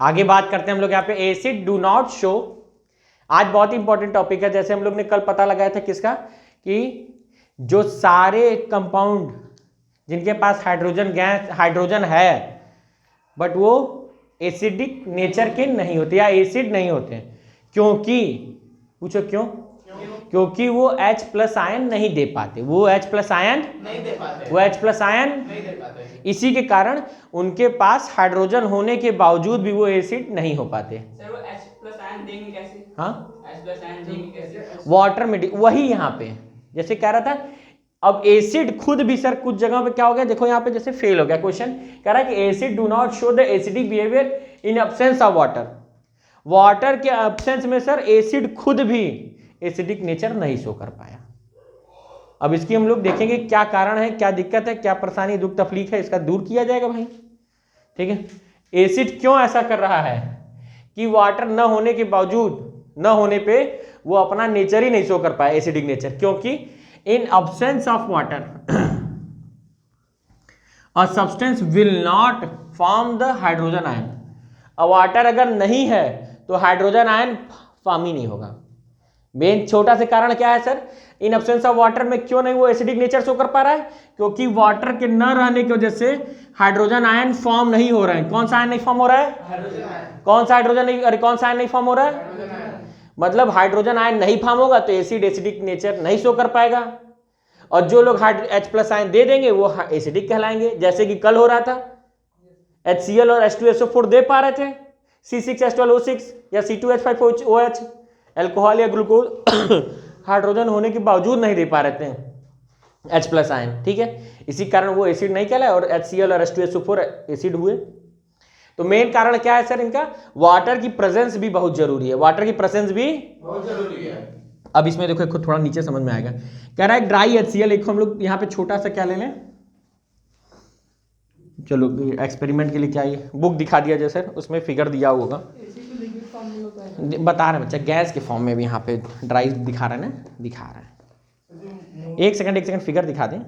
आगे बात करते हैं हम लोग यहाँ पे एसिड डू नॉट शो। आज बहुत ही इंपॉर्टेंट टॉपिक है, जैसे हम लोग ने कल पता लगाया था किसका, कि जो सारे कंपाउंड जिनके पास हाइड्रोजन है बट वो एसिडिक नेचर के नहीं होते या एसिड नहीं होते, क्योंकि पूछो क्यों? क्योंकि वो H प्लस आयन नहीं दे पाते, वो H प्लस आयन नहीं दे पाते, इसी के कारण उनके पास हाइड्रोजन होने के बावजूद भी वो एसिड नहीं हो पाते। सर वो H प्लस आयन देंगे कैसे? हाँ, H प्लस आयन देंगे कैसे? वाटर में वही यहाँ पे जैसे कह रहा था, अब एसिड खुद भी सर कुछ जगह पे क्या हो गया, देखो यहाँ पे जैसे फेल हो गया क्वेश्चन, कह रहा है कि acid do not show the acidic behaviour in absence of water. Water के एब्सेंस में सर एसिड खुद भी एसिडिक नेचर नहीं शो कर पाया। अब इसकी हम लोग देखेंगे क्या कारण है, क्या दिक्कत है, क्या परेशानी दुख तकलीफ है, इसका दूर किया जाएगा भाई। ठीक है, एसिड क्यों ऐसा कर रहा है कि वाटर न होने के बावजूद, न होने पे वो अपना नेचर ही नहीं शो कर पाया, एसिडिक नेचर, क्योंकि in absence of water a substance will not form the hydrogen ion. अब वाटर अगर नहीं है तो हाइड्रोजन आयन फॉर्म ही नहीं होगा। मेन छोटा से कारण क्या है sir, in absence of water में क्यों नहीं वो एसिडिक नेचर शो कर पा रहा है, क्योंकि वाटर के न रहने की वजह से हाइड्रोजन आयन फॉर्म नहीं हो रहा है। कौन सा आयन नहीं फॉर्म हो रहा है? कौन सा हाइड्रोजन नहीं, अरे कौन सा आयन नहीं फॉर्म हो रहा है? मतलब हाइड्रोजन आयन नहीं फॉर्म होगा तो एसिडिक नेचर नहीं शो कर पाएगा, और जो लोग H प्लस आयन दे देंगे वो एसिडिक कहलाएंगे। जैसे कि कल हो रहा था, HCl और H2SO4 दे पा रहे थे, C6H12O6 या C2H5OH अल्कोहल या ग्लूकोज हाइड्रोजन होने के बावजूद नहीं दे पा रहे थे H प्लस आयन। ठीक है, इसी कारण वो एसिड नहीं कहलाए और HCl और H2SO4 एसिड हुए। तो मेन कारण क्या है सर इनका, वाटर की प्रेजेंस भी बहुत जरूरी है, वाटर की प्रेजेंस भी बहुत जरूरी है। अब इसमें देखो खुद थोड़ा नीचे समझ में आएगा, कह रहा है ड्राई HCl, एक हम लोग यहाँ पे छोटा सा क्या ले लें, चलो एक्सपेरिमेंट के लिए क्या ये बुक दिखा दिया जाए सर, उसमें फिगर दिया होगा, बता रहे हैं बच्चा, गैस के फॉर्म में भी यहाँ पे ड्राई दिखा रहे हैं ना, दिखा रहे हैं। एक सेकंड फिगर दिखा दें,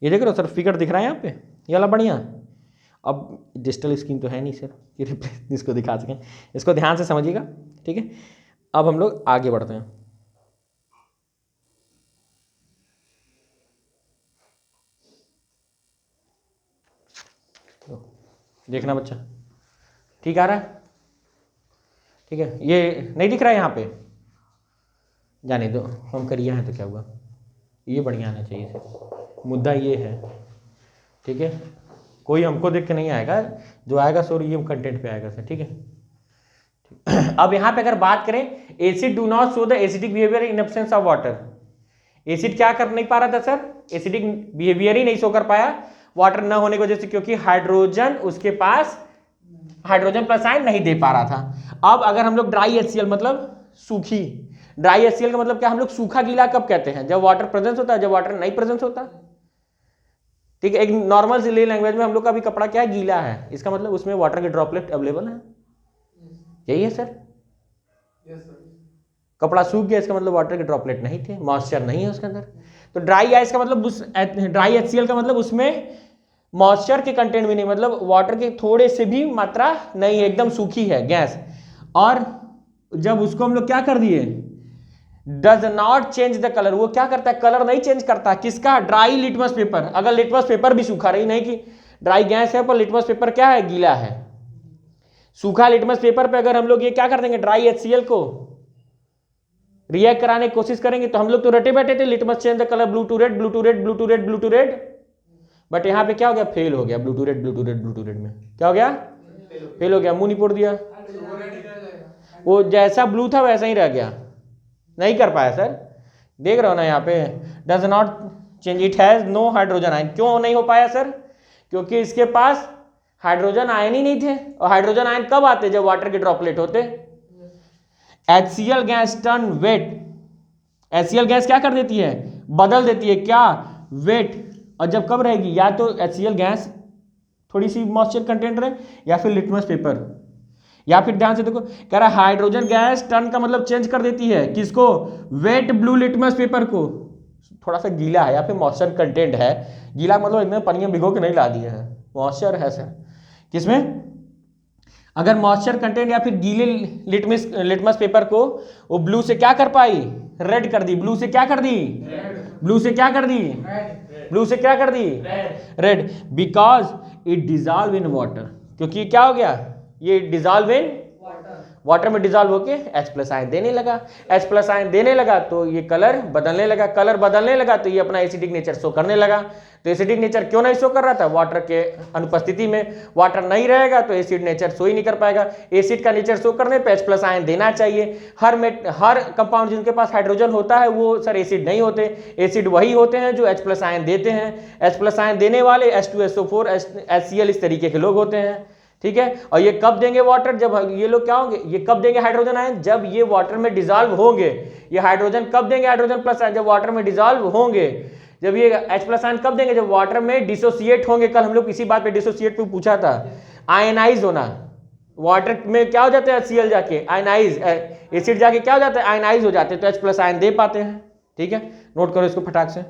ये देख रहे हो सर फिगर दिख रहा है यहाँ पे, ये वाला बढ़िया। अब डिजिटल स्क्रीन तो है नहीं सर कि रिप्लेस इसको दिखा सकें, इसको ध्यान से समझिएगा। ठीक है, अब हम लोग आगे बढ़ते हैं। देखना बच्चा, ठीक आ रहा है? ठीक है, ये नहीं दिख रहा है यहाँ पे, जाने दो, हम करिया है तो क्या हुआ, ये बढ़िया आना चाहिए सर, मुद्दा ये है। ठीक है, कोई हमको देख के नहीं आएगा, जो आएगा सॉरी ये कंटेंट पे आएगा सर। ठीक है, अब यहाँ पे अगर बात करें, acid do not show the acidic behaviour in absence of water. Acid क्या कर नहीं पा रहा था सर, एसिडिक बिहेवियर ही नहीं शो कर पाया वाटर न होने की वजह से, क्योंकि हाइड्रोजन उसके पास हाइड्रोजन प्लस आयन नहीं दे पा रहा था। अब अगर हम लोग ड्राई HCl मतलब सूखी, ड्राई HCl का मतलब क्या, हम लोग सूखा गीला कब कहते हैं, जब वाटर प्रेजेंस होता है, जब वाटर नहीं प्रेजेंस होता। ठीक है, एक नॉर्मल सी लैंग्वेज में हम लोग का भी कपड़ा क्या है, गीला है, इसका मतलब उसमें वाटर के ड्रॉपलेट अवेलेबल है, यही है सर। कपड़ा सूख गया, इसका मतलब वाटर के ड्रॉपलेट नहीं थे, मॉइस्चर नहीं है उसके अंदर। तो ड्राई आइस का मतलब ड्राई HCl का मतलब उसमें मॉइस्चर के कंटेंट भी नहीं, मतलब वाटर के थोड़े से भी मात्रा नहीं है, एकदम सूखी है गैस। और जब उसको हम लोग क्या कर दिए, does not change the colour, वो क्या करता है, कलर नहीं चेंज करता, किसका, ड्राई लिटमस पेपर। अगर लिटमस पेपर भी सूखा रही, नहीं कि ड्राई गैस है पर लिटमस पेपर क्या है, गीला है, सूखा लिटमस पेपर पे अगर हम लोग ये क्या कर देंगे, ड्राई HCl को रिएक्ट कराने की कोशिश करेंगे, तो हम लोग तो रटे बैठे थे, litmus change the colour blue to red, blue to red, blue to red, blue to red, but यहाँ पे क्या हो गया, फेल हो गया, blue to red, blue to red, blue to red में क्या हो गया, फेल हो गया, मुंह नहीं पोड़ दिया, वो जैसा ब्लू था वैसा ही रह गया, नहीं कर पाया सर। देख रहे हो ना यहाँ पे, does not change, it has no hydrogen ion. क्यों नहीं हो पाया सर, क्योंकि इसके पास हाइड्रोजन आयन ही नहीं थे, और हाइड्रोजन आयन कब आते, जब वाटर के ड्रॉपलेट होते। HCl gas turn wet, HCl gas क्या कर देती है, बदल देती है क्या, वेट। और जब कब रहेगी, या तो HCl गैस थोड़ी सी मॉइस्चर कंटेंट रहे, या फिर लिटमस पेपर, या फिर ध्यान से देखो, कह रहा है हाइड्रोजन गैस टर्न का मतलब चेंज कर देती है किसको, वेट ब्लू लिटमस पेपर को, थोड़ा सा गीला है या फिर मॉइस्चर कंटेंट है, गीला मतलब इतने पनिया भिगो के नहीं ला दिए हैं, मॉइस्चर है सर किसमें, अगर मॉइस्चर कंटेंट या फिर गीले लिटमस पेपर को वो ब्लू से क्या कर पाई, रेड कर दी, ब्लू से क्या कर दी, ब्लू से क्या कर दी, ब्लू से क्या कर दी, red, because it dissolve in water, क्योंकि ये क्या हो गया, ये डिजॉल्व इन वाटर में डिजॉल्व होके H+ आयन देने लगा, H+ आयन देने लगा तो ये कलर बदलने लगा, कलर बदलने लगा तो ये अपना एसिडिक नेचर शो करने लगा। तो एसिडिक नेचर क्यों नहीं शो कर रहा था, वाटर के अनुपस्थिति में, वाटर नहीं रहेगा तो एसिड नेचर शो ही नहीं कर पाएगा। एसिड का नेचर शो करने पे H+ आयन देना चाहिए। हर कंपाउंड जिनके पास हाइड्रोजन होता है वो सर एसिड नहीं होते, एसिड वही होते हैं जो H+ आयन देते हैं। H+ आयन देने वाले H2SO4 HCl इस तरीके के लोग होते हैं, ठीक है। और ये कब देंगे वाटर, जब ये लोग क्या होंगे, ये कब देंगे हाइड्रोजन आयन, जब ये वाटर में डिजॉल्व होंगे। ये हाइड्रोजन कब देंगे हाइड्रोजन प्लस आयन, जब वाटर में डिजॉल्व होंगे। जब ये H+ आयन कब देंगे, जब वाटर में डिसोसिएट होंगे। कल हम लोग इसी बात पे डिसोसिएट पे पूछा था, आयनाइज होना, वाटर में क्या हो जाता है HCl जाके आयनाइज, एसिड जाके क्या हो जाता है आयनाइज हो जाते हैं, तो H+ आयन दे पाते हैं, ठीक है। नोट करो इसको फटाक से।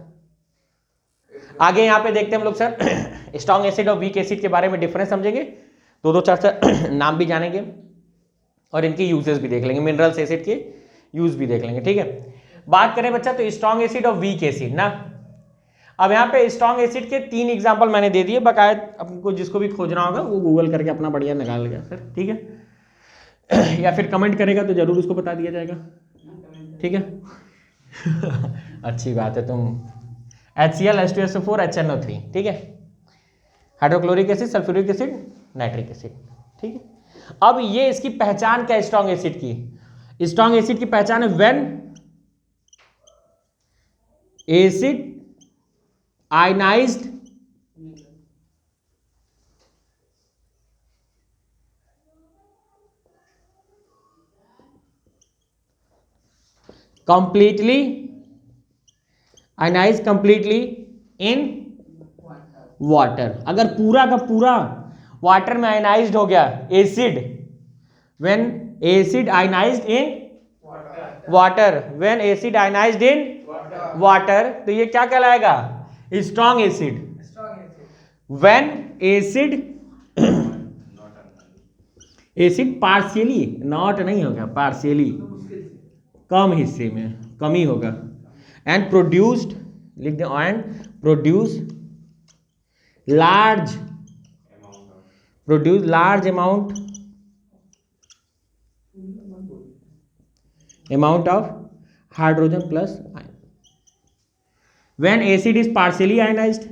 आगे यहाँ पे देखते हैं हम लोग सर स्ट्रॉन्ग एसिड और वीक एसिड के बारे में डिफरेंस समझेंगे, दो चार नाम भी जानेंगे और इनके यूजेस भी देख लेंगे, मिनरल्स एसिड के यूज भी देख लेंगे, ठीक है। बात करें बच्चा तो स्ट्रॉन्ग एसिड और वीक एसिड ना। अब यहाँ पे स्ट्रॉन्ग एसिड के 3 एग्जांपल मैंने दे दिए, बकायद आपको जिसको भी खोजना होगा वो गूगल करके अपना बढ़िया निकाल लेगा सर, ठीक है। या फिर कमेंट करेगा तो जरूर उसको बता दिया जाएगा, ठीक है। अच्छी बात है, तुम HCl H2SO4 HNO3, ठीक है, hydrochloric acid, sulphuric acid, nitric acid, ठीक है। अब ये इसकी पहचान क्या है स्ट्रॉन्ग एसिड की, स्ट्रॉन्ग एसिड की पहचान है when acid ionised completely ionise completely in water. अगर पूरा का पूरा वाटर में आयनाइज्ड हो गया acid, when acid ionised in water, when acid ionised in water, तो ये क्या कहलाएगा strong acid. When acid partially, not नहीं होगा, पार्शियली कम हिस्से में, कमी होगा, एंड प्रोड्यूस्ड, लिख दे, and produce large amount of hydrogen plus ion. When acid is partially ionized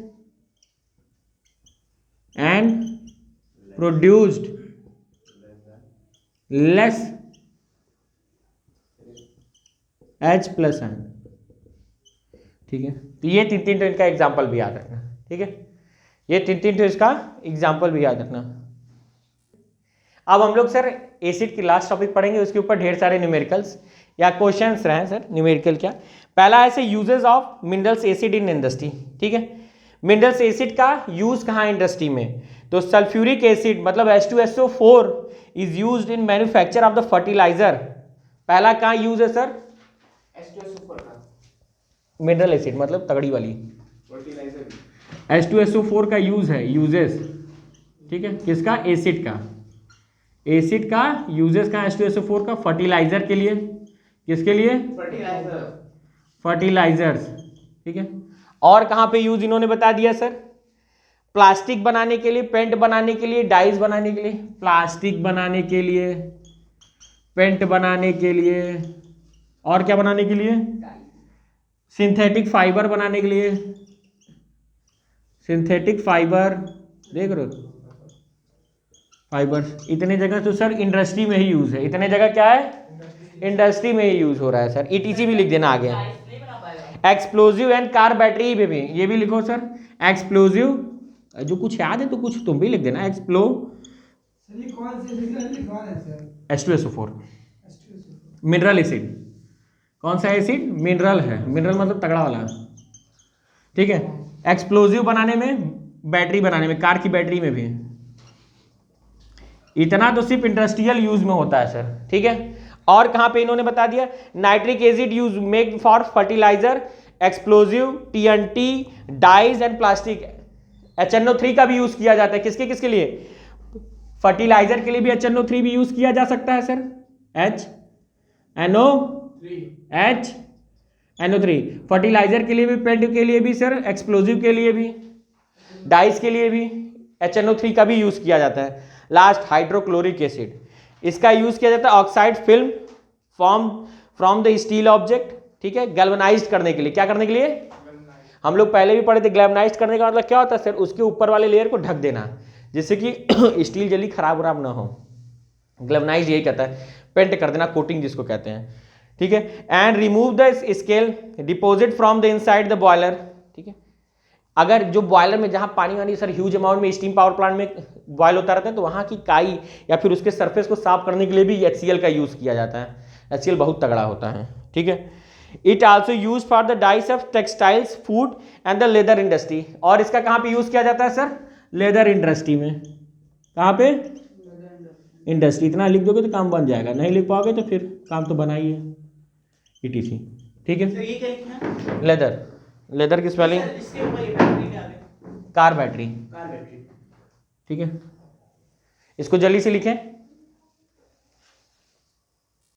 and produced less H+ ion, ठीक है। तो ये तीन तो इनका एग्जाम्पल भी याद रखना, ठीक है, ये तीन तो इसका एग्जाम्पल भी याद रखना। अब हम लोग सर एसिड की लास्ट टॉपिक पढ़ेंगे, उसके ऊपर ढेर सारे न्यूमेरिकल्स या क्वेश्चंस रहे सर। न्यूमेरिकल क्या, पहला ऐसे uses of minerals acid in industry, ठीक है। मिनरल्स एसिड का यूज कहाँ इंडस्ट्री में, तो सल्फ्यूरिक एसिड मतलब H2SO4 is used in manufacture of the fertiliser. पहला कहाँ यूज है सर, H2SO4 का मिनरल एसिड मतलब तगड़ी वाली फर्टिलाइजर, H2SO4 का यूज है, यूजेस, ठीक है, किसका, एसिड का, एसिड का यूजेस का H2SO4 का फर्टिलाइजर के लिए, किसके लिए, फर्टिलाइजर्स, ठीक है। और कहाँ पे यूज इन्होंने बता दिया सर, प्लास्टिक बनाने के लिए, पेंट बनाने के लिए, डाइज बनाने के लिए, प्लास्टिक बनाने के लिए, पेंट बनाने के लिए, और क्या बनाने के लिए, सिंथेटिक फाइबर बनाने के लिए, सिंथेटिक फाइबर, देख रहे हो फाइबर, इतने जगह तो सर इंडस्ट्री में ही यूज है, इतने जगह क्या है इंडस्ट्री में ही यूज हो रहा है सर। ETC भी लिख देना आगे। एक्सप्लोजिव एंड कार बैटरी पे भी, ये भी लिखो सर, एक्सप्लोजिव, जो कुछ याद है तो कुछ तुम भी लिख देना, H2SO4 मिनरल एसिड, कौन सा एसिड, मिनरल है, मिनरल मतलब तगड़ा वाला, ठीक है। एक्सप्लोजिव बनाने में, बैटरी बनाने में, कार की बैटरी में भी, इतना तो सिर्फ इंडस्ट्रियल यूज में होता है सर, ठीक है। और कहां पे इन्होंने बता दिया, nitric acid use make for fertiliser explosive, TNT, dyes and plastic. HNO3 का भी यूज किया जाता है किसके किसके लिए? फर्टिलाइजर के लिए भी HNO3 भी यूज किया जा सकता है सर। HNO3 फर्टिलाइजर के लिए भी, पेंट के लिए भी सर, एक्सप्लोजिव के लिए भी, डाइस के लिए भी HNO3 का भी यूज किया जाता है। लास्ट हाइड्रोक्लोरिक एसिड, इसका यूज किया जाता है oxide film form from the steel object, ठीक है, गैल्वेनाइज्ड करने के लिए। क्या करने के लिए? हम लोग पहले भी पढ़े थे, गैल्वेनाइज्ड करने का मतलब क्या होता है सर? उसके ऊपर वाले लेयर को ढक देना जिससे कि स्टील जल्दी खराब वराब ना हो। गैल्वेनाइज्ड यही कहता है, पेंट कर देना, कोटिंग जिसको कहते हैं, ठीक है। And remove the scale deposit from the inside the boiler, ठीक है। अगर जो बॉयलर में जहां पानी वानी सर ह्यूज अमाउंट में स्टीम पावर प्लांट में बॉयल होता रहता है तो वहां की काई या फिर उसके सरफेस को साफ करने के लिए भी HCl का यूज किया जाता है। HCl बहुत तगड़ा होता है, ठीक है। It also use for the dice of textiles, food and the leather industry. और इसका कहाँ पे यूज किया जाता है सर? लेदर इंडस्ट्री में। कहाँ पे? इंडस्ट्री। इतना लिख दोगे तो काम बन जाएगा, नहीं लिख पाओगे तो फिर काम तो बना ही है, ETC, ठीक है। ये क्या लिखना है? लेदर, लेदर की स्पेलिंग इसके ऊपर ये बैटरी में आ गया, कार बैटरी, कार बैटरी। ठीक है। इसको जल्दी से लिखें।